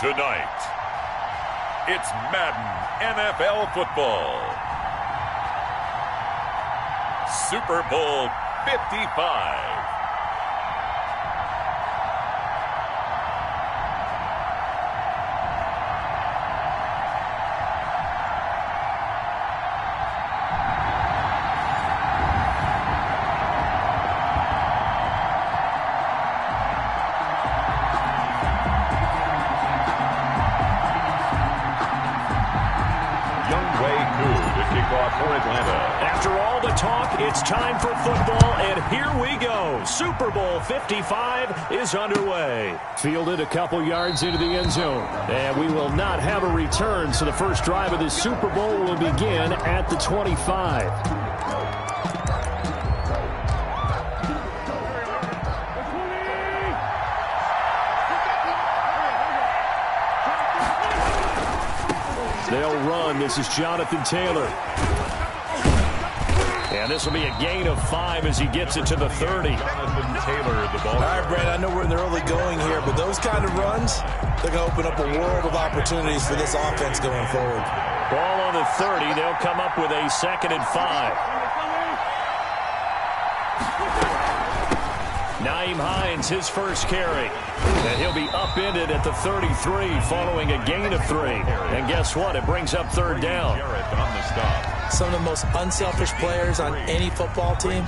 Tonight, it's Madden NFL Football. Super Bowl 55. After all the talk, it's time for football, and here we go. Super Bowl 55 is underway. Fielded a couple yards into the end zone, and we will not have a return, so the first drive of the Super Bowl will begin at the 25. They'll run. This is Jonathan Taylor. And this will be a gain of 5 as he gets it to the 30. Jonathan Taylor, the ball. All right, Brad, I know we're in the early going here, but those kind of runs, they're going to open up a world of opportunities for this offense going forward. Ball on the 30. They'll come up with a 2nd and 5. Nyheim Hines, his first carry. And he'll be upended at the 33 following a gain of 3. And guess what? It brings up 3rd down. Some of the most unselfish players on any football team,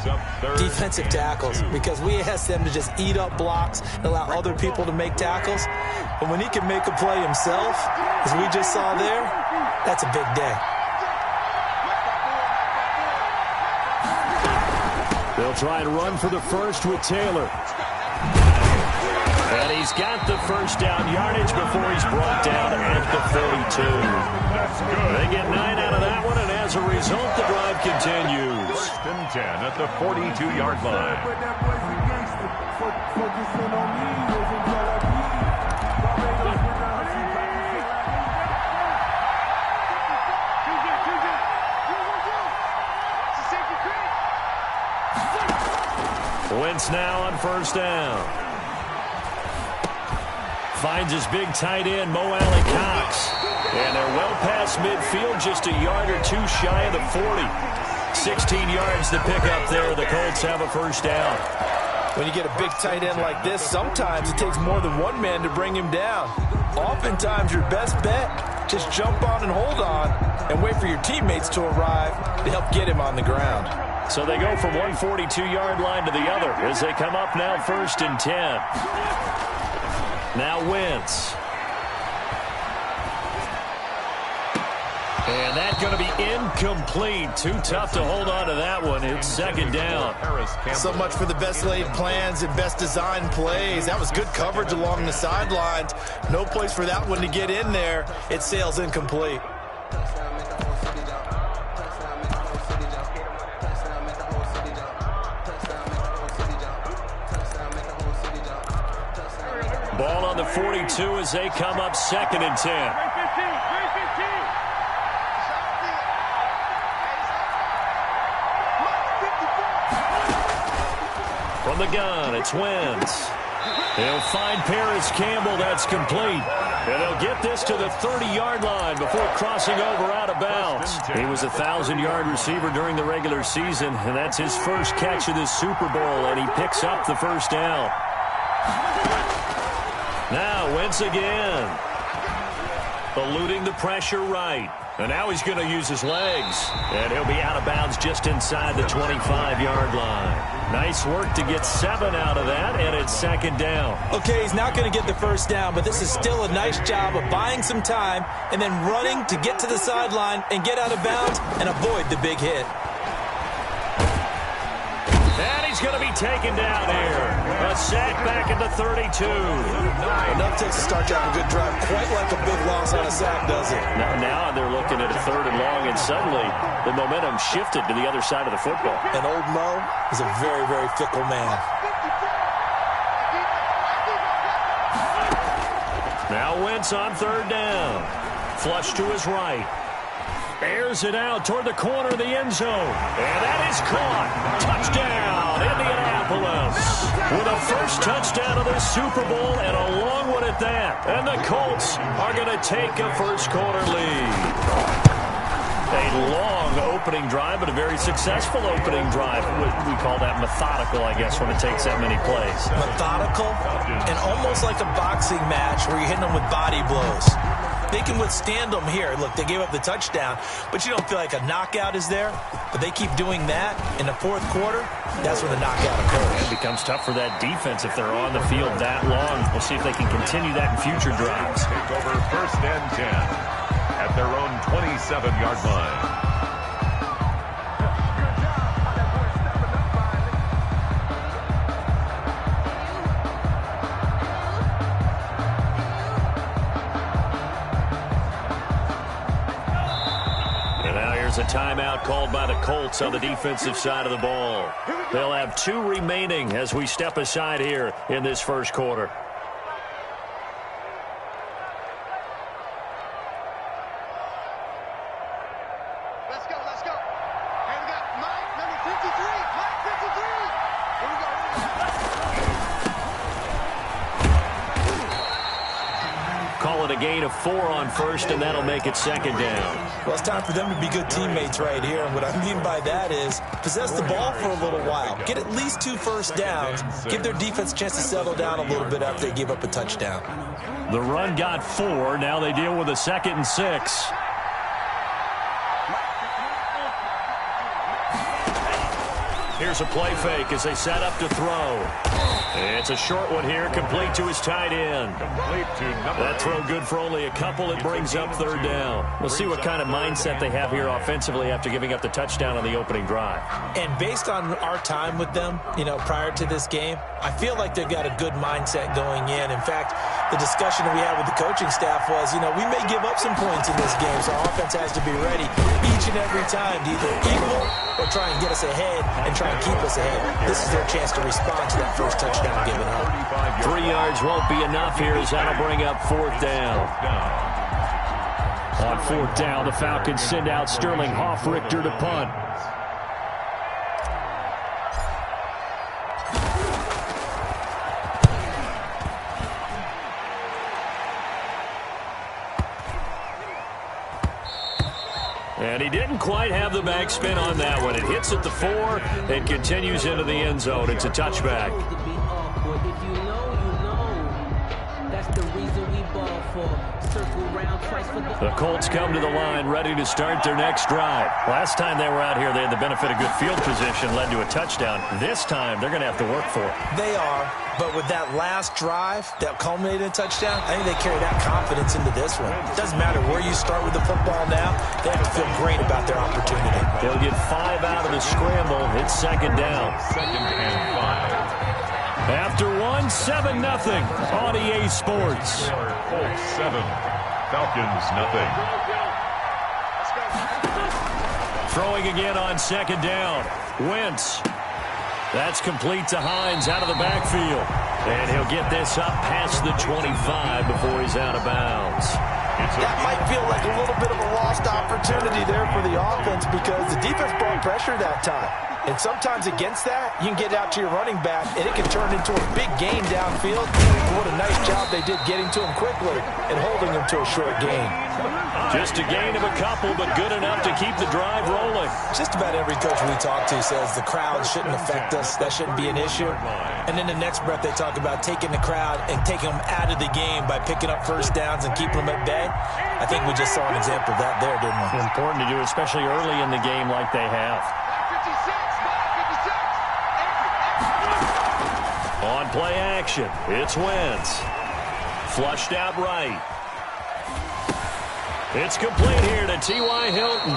defensive tackles, because we ask them to just eat up blocks and allow other people to make tackles. But when he can make a play himself, as we just saw there, that's a big day. They'll try and run for the first with Taylor. And he's got the first down yardage before he's brought down at the 42. That's good. They get 9 out of that one, and as a result, the drive continues. 1st and 10 at the 42-yard line. Wentz now on 1st down. Finds his big tight end, Mo Alley-Cox. And they're well past midfield, just a yard or 2 shy of the 40. 16 yards to pick up there. The Colts have a 1st down. When you get a big tight end like this, sometimes it takes more than one man to bring him down. Oftentimes, your best bet, just jump on and hold on and wait for your teammates to arrive to help get him on the ground. So they go from one 42-yard line to the other as they come up now 1st and 10. Now Wentz. And that's going to be incomplete. Too tough to hold on to that one. It's 2nd down. So much for the best laid plans and best designed plays. That was good coverage along the sidelines. No place for that one to get in there. It sails incomplete. Ball on the 42 as they come up 2nd and 10. From the gun, it's Wentz. He'll find Paris Campbell. That's complete. And they'll get this to the 30-yard line before crossing over out of bounds. He was a 1,000-yard receiver during the regular season, and that's his first catch of this Super Bowl, and he picks up the 1st down. Now Wentz again. Eluding the pressure right. And now he's going to use his legs. And he'll be out of bounds just inside the 25-yard line. Nice work to get 7 out of that, and it's 2nd down. Okay, he's not going to get the 1st down, but this is still a nice job of buying some time and then running to get to the sideline and get out of bounds and avoid the big hit. And he's going to be taken down here. A sack back at the 32. Enough takes to start you off a good drive. Quite like a big loss on a sack, does it? Now they're looking at a 3rd and long, and suddenly the momentum shifted to the other side of the football. And old Mo is a very, very fickle man. Now Wentz on 3rd down. Flush to his right. Airs it out toward the corner of the end zone. And that is caught. Touchdown, Indianapolis. With a first touchdown of the Super Bowl and a long one at that. And the Colts are going to take a first quarter lead. A long opening drive, but a very successful opening drive. We call that methodical, I guess, when it takes that many plays. Methodical and almost like a boxing match where you're hitting them with body blows. They can withstand them here. Look, they gave up the touchdown, but you don't feel like a knockout is there. But they keep doing that in the fourth quarter. That's when the knockout occurs. It becomes tough for that defense if they're on the field that long. We'll see if they can continue that in future drives. Take over 1st and 10 at their own 27-yard line. A timeout called by the Colts on the defensive side of the ball. They'll have 2 remaining as we step aside here in this first quarter. Let's go, let's go. And we got Mike, number 53. Mike, 53. Here we go. Call it a gain of 4 on first, and that'll make it 2nd down. Well, it's time for them to be good teammates right here. And what I mean by that is possess the ball for a little while. Get at least 2 first downs. Give their defense a chance to settle down a little bit after they give up a touchdown. The run got 4. Now they deal with a 2nd and 6. Here's a play fake as they set up to throw. It's a short one here, complete to his tight end. That throw good for only a couple. It brings up 3rd down. We'll see what kind of mindset they have here offensively after giving up the touchdown on the opening drive. And based on our time with them, prior to this game, I feel like they've got a good mindset going in. In fact, the discussion we had with the coaching staff was, we may give up some points in this game, so our offense has to be ready each and every time to either equal or try and get us ahead and try and keep us ahead. This is their chance to respond to that first touchdown given up. 3 yards won't be enough here as that'll bring up 4th down. On 4th down, the Falcons send out Sterling Hoffrichter to punt. And he didn't quite have the backspin on that one. It hits at the 4 and continues into the end zone. It's a touchback. The Colts come to the line ready to start their next drive. Last time they were out here, they had the benefit of good field position, led to a touchdown. This time, they're going to have to work for it. They are, but with that last drive that culminated in a touchdown, I think they carry that confidence into this one. It doesn't matter where you start with the football now. They have to feel great about their opportunity. They'll get 5 out of the scramble. It's 2nd down. 2nd and 5. After 1, 7-0 on EA Sports. Colts 7, Falcons nothing. Throwing again on 2nd down. Wentz. That's complete to Hines out of the backfield. And he'll get this up past the 25 before he's out of bounds. That might feel like a little bit of a lost opportunity there for the offense because the defense brought pressure that time. And sometimes against that, you can get out to your running back, and it can turn into a big gain downfield. What a nice job they did getting to him quickly and holding him to a short gain. Just a gain of a couple, but good enough to keep the drive rolling. Just about every coach we talk to says the crowd shouldn't affect us. That shouldn't be an issue. And then the next breath they talk about taking the crowd and taking them out of the game by picking up first downs and keeping them at bay. I think we just saw an example of that there, didn't we? Important to do, especially early in the game like they have. On play action, it's Wentz. Flushed out right. It's complete here to T.Y. Hilton.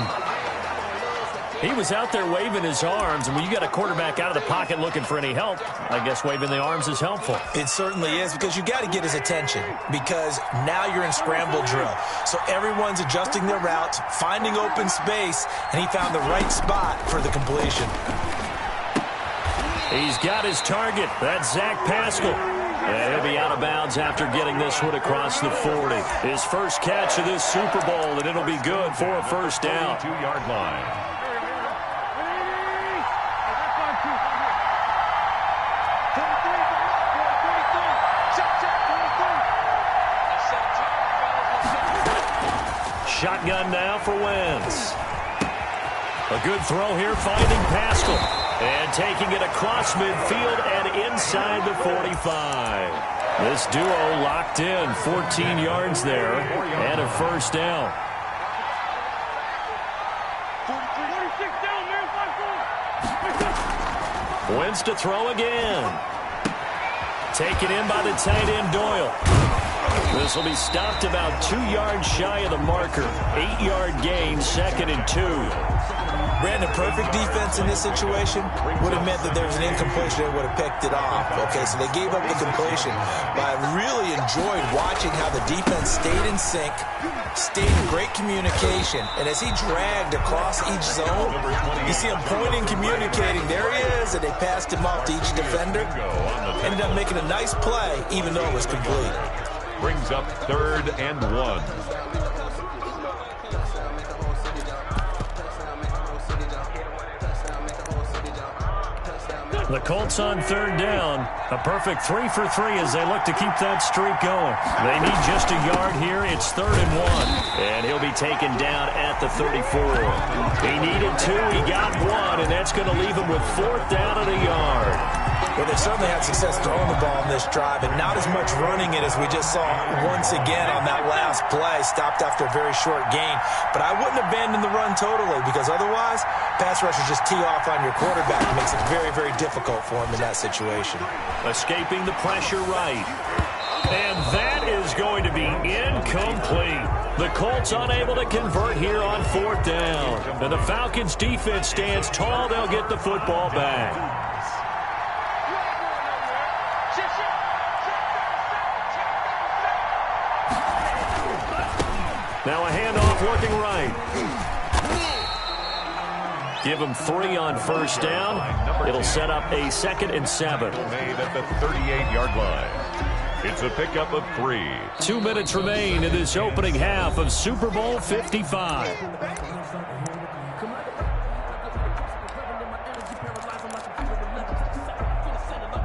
He was out there waving his arms, and when you got a quarterback out of the pocket looking for any help, I guess waving the arms is helpful. It certainly is, because you got to get his attention, because now you're in scramble drill. So everyone's adjusting their routes, finding open space, and he found the right spot for the completion. He's got his target. That's Zach Pascal. And he'll be out of bounds after getting this one across the 40. His first catch of this Super Bowl, and it'll be good for a first down. 2-yard line. Shotgun now for Wentz. A good throw here, finding Pascal. And taking it across midfield and inside the 45. This duo locked in, 14 yards there, and a first down. Wentz to throw again. Taken in by the tight end, Doyle. This will be stopped about 2 yards shy of the marker. 8-yard gain, 2nd and 2. Brandon, perfect defense in this situation would have meant that there was an incompletion. They would have picked it off. Okay, so they gave up the completion. But I really enjoyed watching how the defense stayed in sync, stayed in great communication. And as he dragged across each zone, you see him pointing, communicating. There he is, and they passed him off to each defender. Ended up making a nice play, even though it was complete. Brings up 3rd and 1. The Colts on 3rd down. A perfect 3 for 3 as they look to keep that streak going. They need just a yard here. It's 3rd and 1. And he'll be taken down at the 34. He needed 2. He got 1. And that's going to leave him with 4th down and a yard. Well, they certainly had success throwing the ball in this drive, and not as much running it as we just saw once again on that last play. Stopped after a very short gain. But I wouldn't abandon the run totally, because otherwise, pass rushers just tee off on your quarterback. It makes it very, very difficult for him in that situation. Escaping the pressure right. And that is going to be incomplete. The Colts unable to convert here on 4th down. And the Falcons defense stands tall. They'll get the football back. Now a handoff working right. Give him 3 on 1st down. It'll set up a 2nd and 7. Made at the 38-yard line. It's a pickup of 3. 2 minutes remain in this opening half of Super Bowl 55.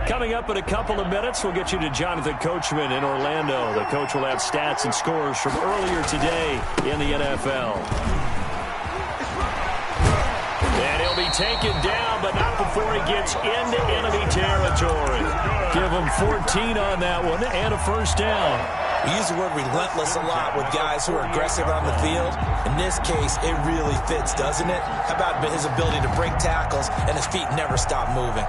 Coming up in a couple of minutes, we'll get you to Jonathan Coachman in Orlando. The coach will have stats and scores from earlier today in the NFL. And he'll be taken down, but not before he gets into enemy territory. Give him 14 on that one and a first down. We use the word relentless a lot with guys who are aggressive on the field. In this case, it really fits, doesn't it? How about his ability to break tackles and his feet never stop moving?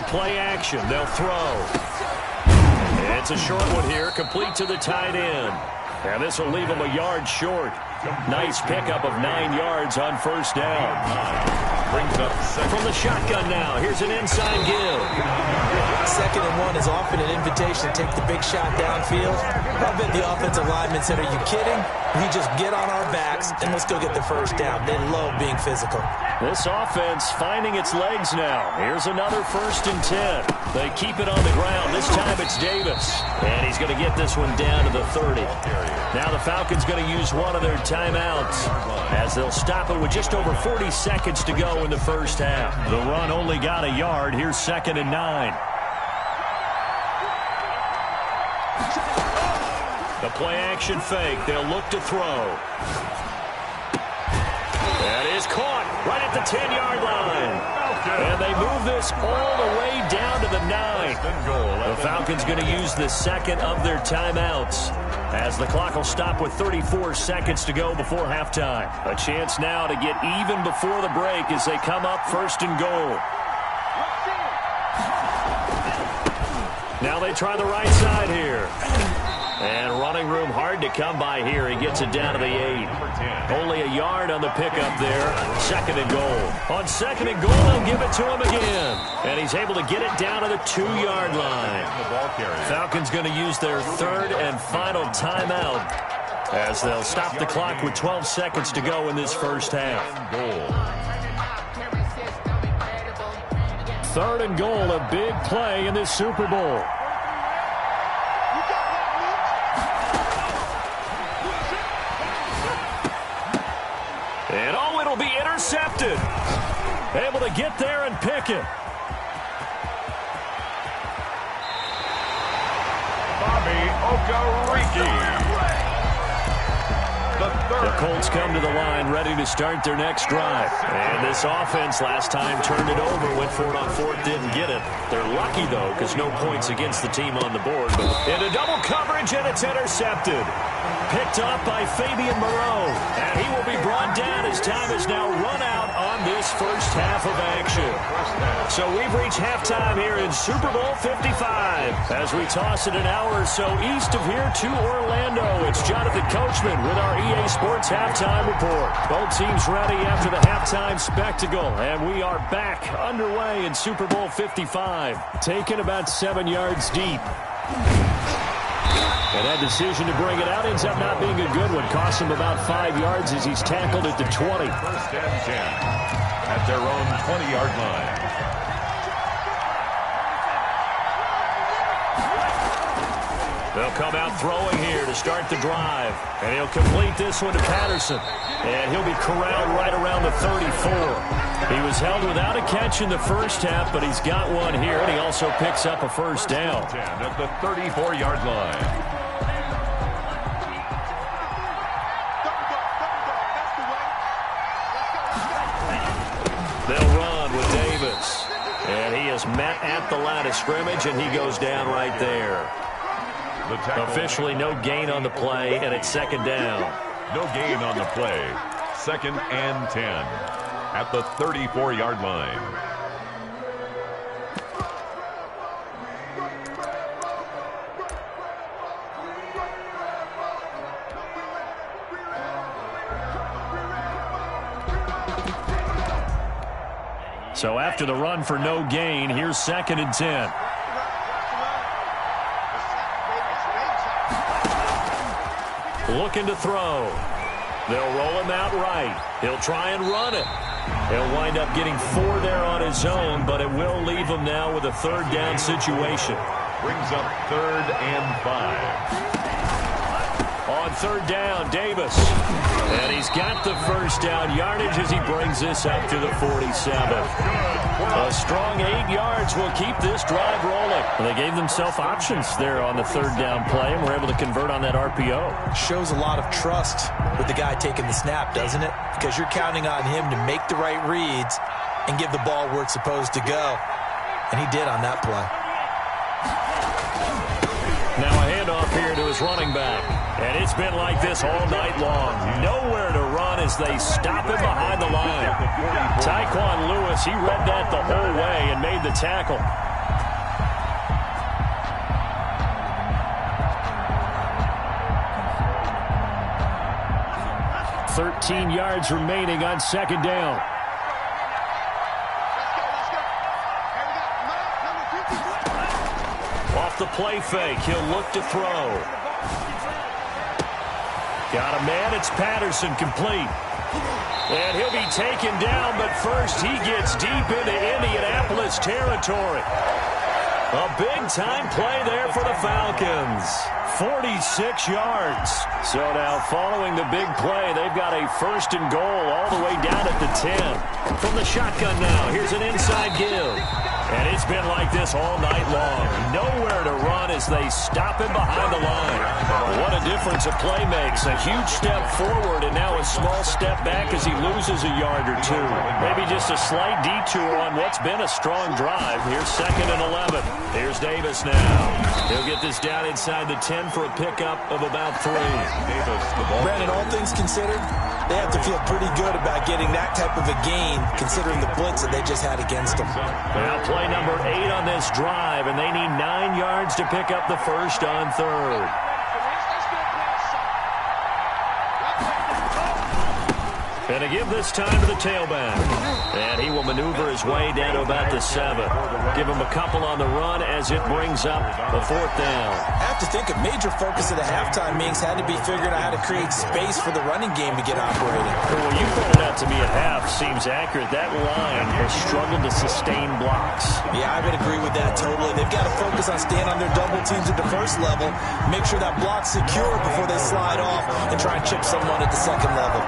Play action. They'll throw. It's a short one here, complete to the tight end. And this will leave him a yard short. Nice pickup of 9 yards on 1st down. Brings up 2nd. From the shotgun now, here's an inside give. 2nd and 1 is often an invitation to take the big shot downfield. I bet the offensive lineman said, are you kidding? We just get on our backs and let's go get the first down. They love being physical. This offense finding its legs now. Here's another 1st and 10. They keep it on the ground. This time it's Davis. And he's going to get this one down to the 30. Now the Falcons going to use one of their timeouts as they'll stop it with just over 40 seconds to go in the first half. The run only got a yard. Here's 2nd and 9. The play action fake. They'll look to throw. That is caught right at the 10-yard line. And they move this all the way down to the 9. The Falcons going to use the 2nd of their timeouts as the clock will stop with 34 seconds to go before halftime. A chance now to get even before the break as they come up 1st and goal. Now they try the right side here. And running room hard to come by here. He gets it down to the 8. Only a yard on the pickup there. 2nd and goal. On 2nd and goal, they'll give it to him again. And he's able to get it down to the 2-yard line. Falcons going to use their 3rd and final timeout as they'll stop the clock with 12 seconds to go in this first half. 3rd and goal, a big play in this Super Bowl. And oh, it'll be intercepted. Able to get there and pick it. Bobby Okereke. The Colts come to the line ready to start their next drive. And this offense last time turned it over, went for it on 4th, didn't get it. They're lucky, though, because no points against the team on the board. But into double coverage, and it's intercepted. Picked up by Fabian Moreau. And he will be brought down as time is now run out on this first half of action. So we've reached halftime here in Super Bowl 55. As we toss it an hour or so east of here to Orlando, it's Jonathan Coachman with our EA Sports Halftime Report. Both teams ready after the halftime spectacle. And we are back underway in Super Bowl 55. Taken about 7 yards deep. And that decision to bring it out ends up not being a good one. Costs him about 5 yards as he's tackled at the 20. 1st and 10 at their own 20-yard line. They'll come out throwing here to start the drive. And he'll complete this one to Patterson. And he'll be corralled right around the 34. He was held without a catch in the first half, but he's got one here, and he also picks up a first down. 10 at the 34-yard line. They'll run with Davis. And he is met at the line of scrimmage, and he goes down right there. Officially no gain on the play, and it's 2nd down. No gain on the play. 2nd and 10 at the 34-yard line. So after the run for no gain, here's 2nd and 10. Looking to throw. They'll roll him out right. He'll try and run it. He'll wind up getting 4 there on his own, but it will leave him now with a 3rd down situation. Brings up 3rd and 5. On 3rd down, Davis. And he's got the first down yardage as he brings this up to the 47. A strong 8 yards will keep this drive rolling. Well, they gave themselves options there on the 3rd down play, and were able to convert on that RPO. Shows a lot of trust with the guy taking the snap, doesn't it? Because you're counting on him to make the right reads and give the ball where it's supposed to go. And he did on that play. Now a handoff here to his running back. And it's been like this all night long. Nowhere to run as they stop him behind the line. Tyquan Lewis, he read that the whole way and made the tackle. .13 yards remaining on 2nd down. Off the play fake, he'll look to throw. Got a man, it's Patterson, complete. And he'll be taken down, but first he gets deep into Indianapolis territory. A big-time play there for the Falcons. 46 yards. So now following the big play, they've got a 1st and goal all the way down at the 10. From the shotgun now, here's an inside give. And it's been like this all night long. Nowhere to run as they stop him behind the line. What a difference a play makes. A huge step forward and now a small step back as he loses a yard or 2. Maybe just a slight detour on what's been a strong drive. Here's 2nd and 11. Here's Davis now. He'll get this down inside the 10 for a pickup of about 3. Davis, the ball. Brandon, all things considered, they have to feel pretty good about getting that type of a gain considering the blitz that they just had against them. Now play number 8 on this drive, and they need 9 yards to pick up the 1st on 3rd. And to give this time to the tailback. And he will maneuver his way down to about the 7. Give him a couple on the run as it brings up the 4th down. I have to think a major focus of the halftime meetings had to be figuring out how to create space for the running game to get operating. Well, what you pointed out to me at half seems accurate. That line has struggled to sustain blocks. Yeah, I would agree with that totally. They've got to focus on staying on their double teams at the first level, make sure that block's secure before they slide off and try and chip someone at the second level.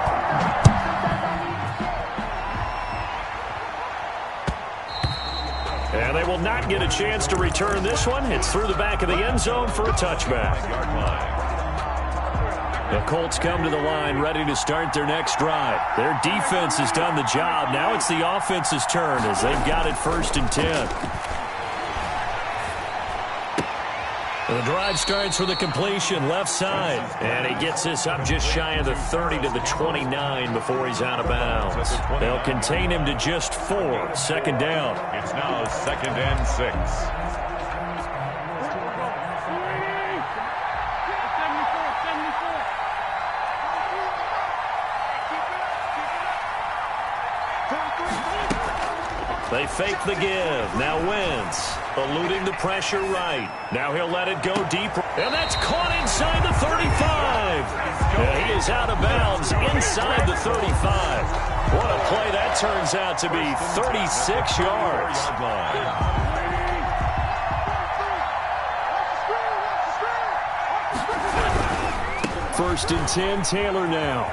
And they will not get a chance to return this one. It's through the back of the end zone for a touchback. The Colts come to the line ready to start their next drive. Their defense has done the job. Now it's the offense's turn as they've got it 1st and 10. The drive starts with a completion left side. And he gets this up just shy of the 30 to the 29 before he's out of bounds. They'll contain him to just 4. 2nd down. It's now 2nd and 6. They fake the give. Now Wentz eluding the pressure right. Now he'll let it go deep. And that's caught inside the 35. And he is out of bounds inside the 35. What a play that turns out to be. 36 yards. 1st and 10, Taylor now.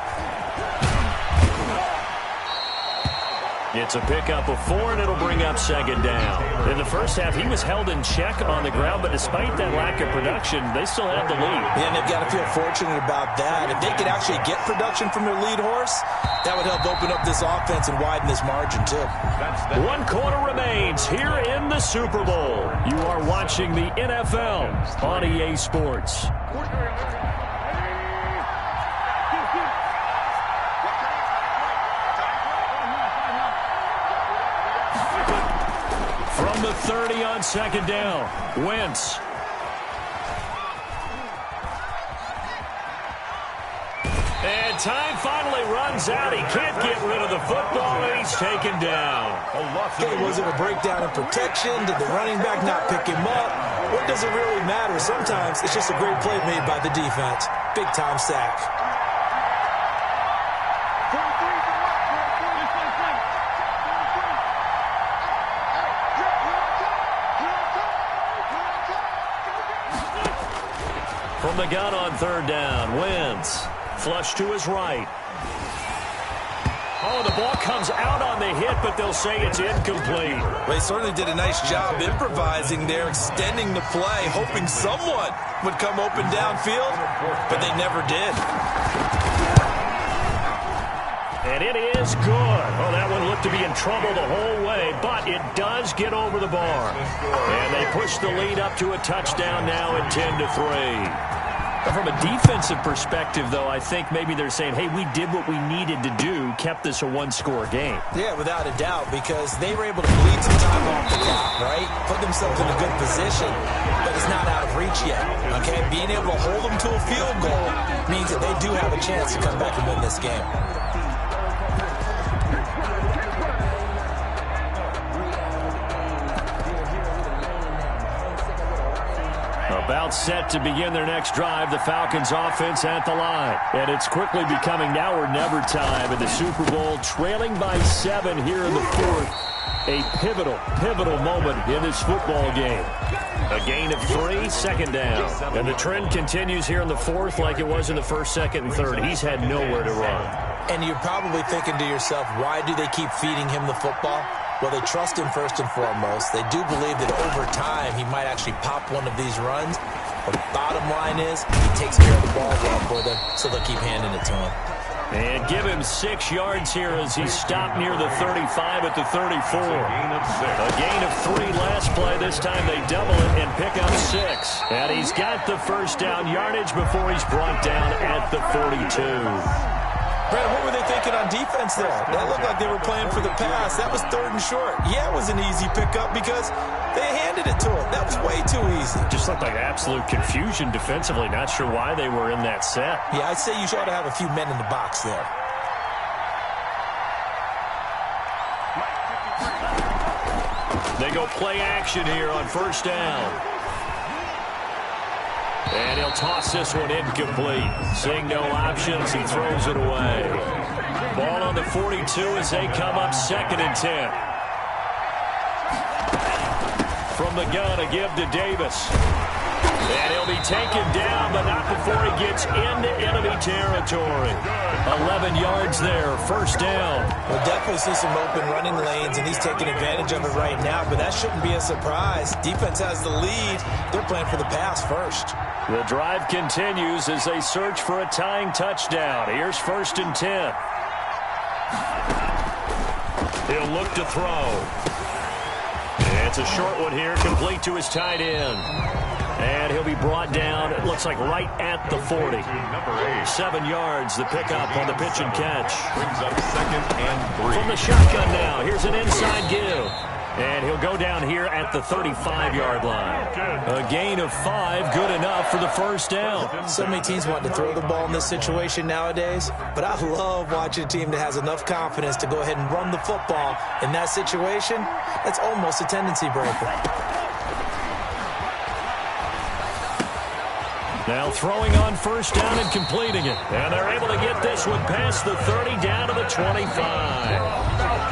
It's a pickup of 4, and it'll bring up 2nd down. In the first half, he was held in check on the ground, but despite that lack of production, they still have the lead. And they've got to feel fortunate about that. If they could actually get production from their lead horse, that would help open up this offense and widen this margin, too. 1 quarter remains here in the Super Bowl. You are watching the NFL on EA Sports. From the 30 on 2nd down, Wentz. And time finally runs out. He can't get rid of the football, and he's taken down. Okay, was it a breakdown in protection? Did the running back not pick him up? What does it really matter? Sometimes it's just a great play made by the defense. Big-time sack. From the gun on 3rd down, Wentz. Flush to his right. Oh, the ball comes out on the hit, but they'll say it's incomplete. Well, they certainly did a nice job improvising there, extending the play, hoping someone would come open downfield, but they never did. And it is good. Oh, that one looked to be in trouble the whole way, but it does get over the bar. And they push the lead up to a touchdown now at 10-3. From a defensive perspective, though, I think maybe they're saying, hey, we did what we needed to do, kept this a 1-score game. Yeah, without a doubt, because they were able to bleed some time off the clock, right? Put themselves in a good position, but it's not out of reach yet, okay? Being able to hold them to a field goal means that they do have a chance to come back and win this game. About set to begin their next drive, the Falcons offense at the line. And it's quickly becoming now or never time in the Super Bowl, trailing by 7 here in the 4th. A pivotal moment in this football game. A gain of 3, 2nd down. And the trend continues here in the 4th like it was in the 1st, 2nd, and 3rd. He's had nowhere to run. And you're probably thinking to yourself, why do they keep feeding him the football? Well, they trust him first and foremost. They do believe that over time he might actually pop one of these runs. But the bottom line is he takes care of the ball well for them, so they'll keep handing it to him. And give him 6 yards here as he stopped near the 35 at the 34. A gain of 3 last play. This time they double it and pick up 6. And he's got the first down yardage before he's brought down at the 42. Brad, what were they thinking on defense there? That looked like they were playing for the pass. That was 3rd and short. Yeah, it was an easy pickup because they handed it to him. That was way too easy. Just looked like absolute confusion defensively. Not sure why they were in that set. Yeah, I'd say you ought to have a few men in the box there. They go play action here on first down. And he'll toss this one incomplete. Seeing no options, he throws it away. Ball on the 42 as they come up 2nd and 10. From the gun, a give to Davis. And he'll be taken down, but not before he gets into enemy territory. 11 yards there, first down. We'll definitely see some open running lanes, and he's taking advantage of it right now, but that shouldn't be a surprise. Defense has the lead. They're playing for the pass first. The drive continues as they search for a tying touchdown. Here's 1st and 10. He'll look to throw. It's a short one here, complete to his tight end. And he'll be brought down, it looks like right at the 40. 7 yards, the pickup on the pitch and catch. Brings up 2nd and 3. From the shotgun now, here's an inside give. And he'll go down here at the 35-yard line. A gain of 5, good enough for the first down. So many teams want to throw the ball in this situation nowadays, but I love watching a team that has enough confidence to go ahead and run the football. In that situation, that's almost a tendency breaker. Now throwing on first down and completing it. And they're able to get this one past the 30 down to the 25.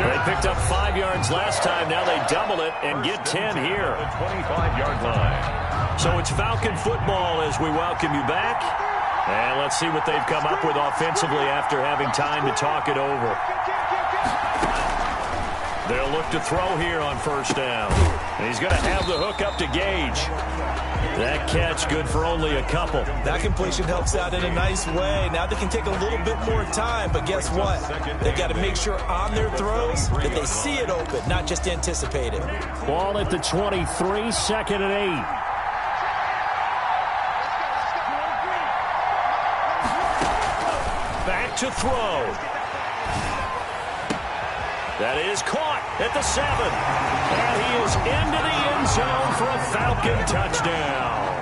They picked up 5 yards last time. Now they double it and get 10 here. The 25-yard line. So it's Falcon football as we welcome you back. And let's see what they've come up with offensively after having time to talk it over. They'll look to throw here on first down. And he's going to have the hook up to Gage. That catch good for only a couple. That completion helps out in a nice way. Now they can take a little bit more time, but guess what? They've got to make sure on their throws that they see it open, not just anticipate it. Ball at the 23, 2nd and 8. Back to throw. That is caught at the 7. And he is into the end zone for a Falcon touchdown.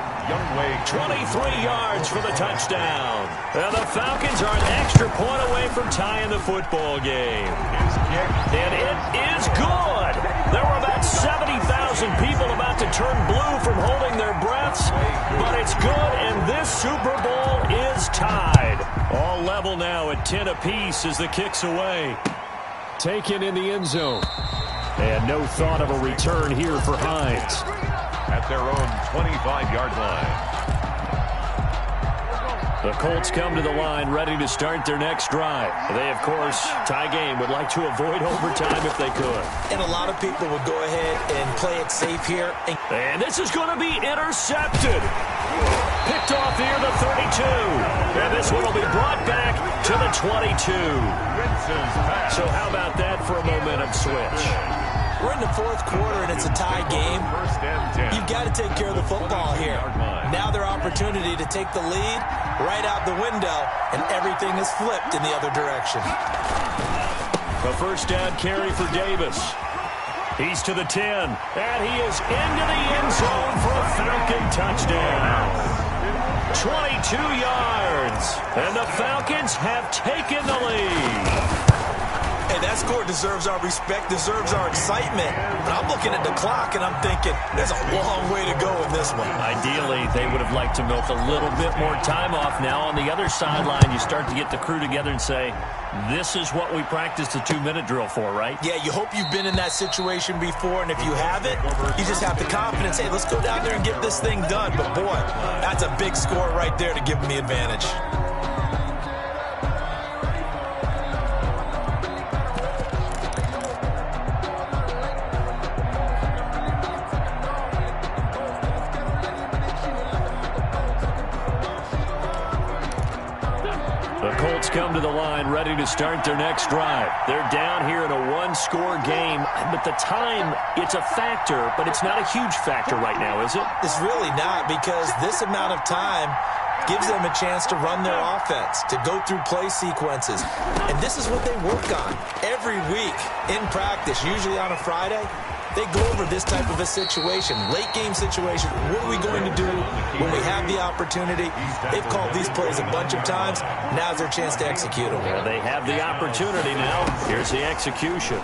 23 yards for the touchdown. And the Falcons are an extra point away from tying the football game. And it is good. There were about 70,000 people about to turn blue from holding their breaths. But it's good, and this Super Bowl is tied. All level now at 10 apiece as the kick's away. Taken in the end zone. And no thought of a return here for Hines. At their own 25-yard line. The Colts come to the line ready to start their next drive. They, of course, tie game, would like to avoid overtime if they could. And a lot of people would go ahead and play it safe here. And this is going to be intercepted. Picked off here, the 32. And this one will be brought back to the 22. So how about that for a momentum switch? We're in the 4th quarter, and it's a tie game. You've got to take care of the football here. Now their opportunity to take the lead right out the window, and everything is flipped in the other direction. A first down carry for Davis. He's to the 10, and he is into the end zone for a Falcon touchdown. 22 yards, and the Falcons have taken the lead. Hey, that score deserves our respect, deserves our excitement. But I'm looking at the clock, and I'm thinking there's a long way to go in this one. Ideally, they would have liked to milk a little bit more time off. Now on the other sideline, you start to get the crew together and say, this is what we practiced the 2-minute drill for, right? Yeah, you hope you've been in that situation before, and if you haven't, you just have the confidence, hey, let's go down there and get this thing done. But, boy, that's a big score right there to give them the advantage. Come to the line ready to start their next drive. They're down here in a one-score game, but the time, it's a factor, but it's not a huge factor right now, is it? It's really not, because this amount of time gives them a chance to run their offense, to go through play sequences. And this is what they work on every week in practice, usually on a Friday. They go over this type of a situation, late game situation. What are we going to do when we have the opportunity? They've called these plays a bunch of times. Now's their chance to execute them. Well, they have the opportunity now. Here's the execution.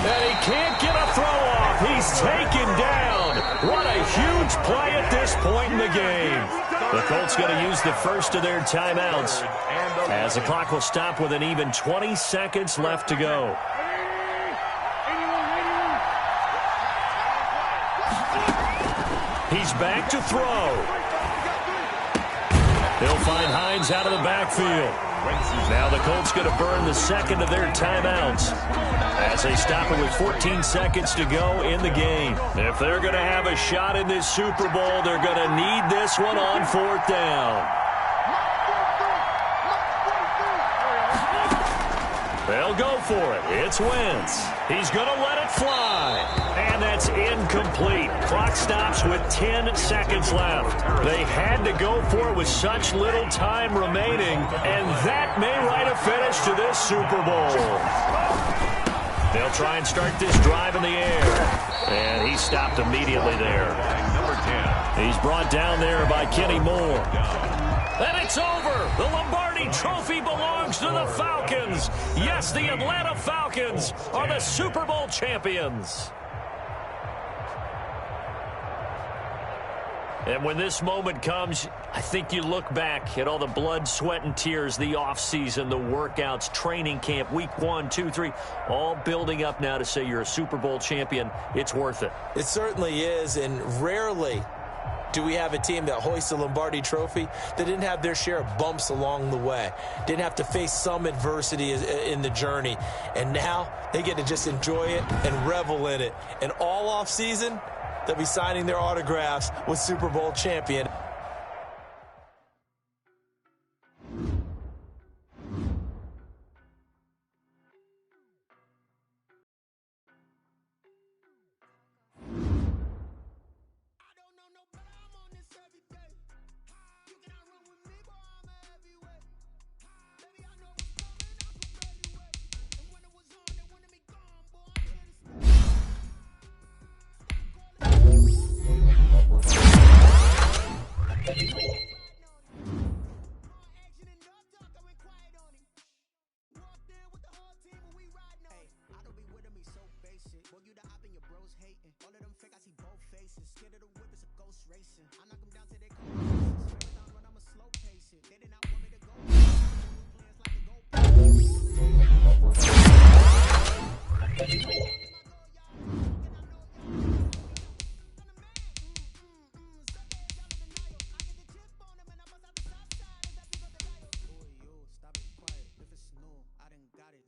And he can't get a throw off. He's taken down. What a huge play at this point in the game. The Colts going to use the first of their timeouts as the clock will stop with an even 20 seconds left to go. He's back to throw. He'll find Hines out of the backfield. Now the Colts going to burn the second of their timeouts as they stop it with 14 seconds to go in the game. If they're going to have a shot in this Super Bowl, they're going to need this one on fourth down. They'll go for it. It's Wentz. He's going to let it fly. And that's incomplete. Clock stops with 10 seconds left. They had to go for it with such little time remaining, and that may write a finish to this Super Bowl. They'll try and start this drive in the air. And he stopped immediately there. Number 10. He's brought down there by Kenny Moore. And it's over. The Lombardi Trophy belongs to the Falcons. Yes, the Atlanta Falcons are the Super Bowl champions. And when this moment comes, I think you look back at all the blood, sweat, and tears, the offseason, the workouts, training camp, week 1, 2, 3, all building up now to say you're a Super Bowl champion. It's worth it. It certainly is, and rarely do we have a team that hoists a Lombardi Trophy that didn't have their share of bumps along the way, didn't have to face some adversity in the journey, and now they get to just enjoy it and revel in it. And all off season, they'll be signing their autographs with Super Bowl champion.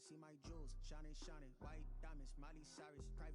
See my jewels, shining, white diamonds, Miley Cyrus, private.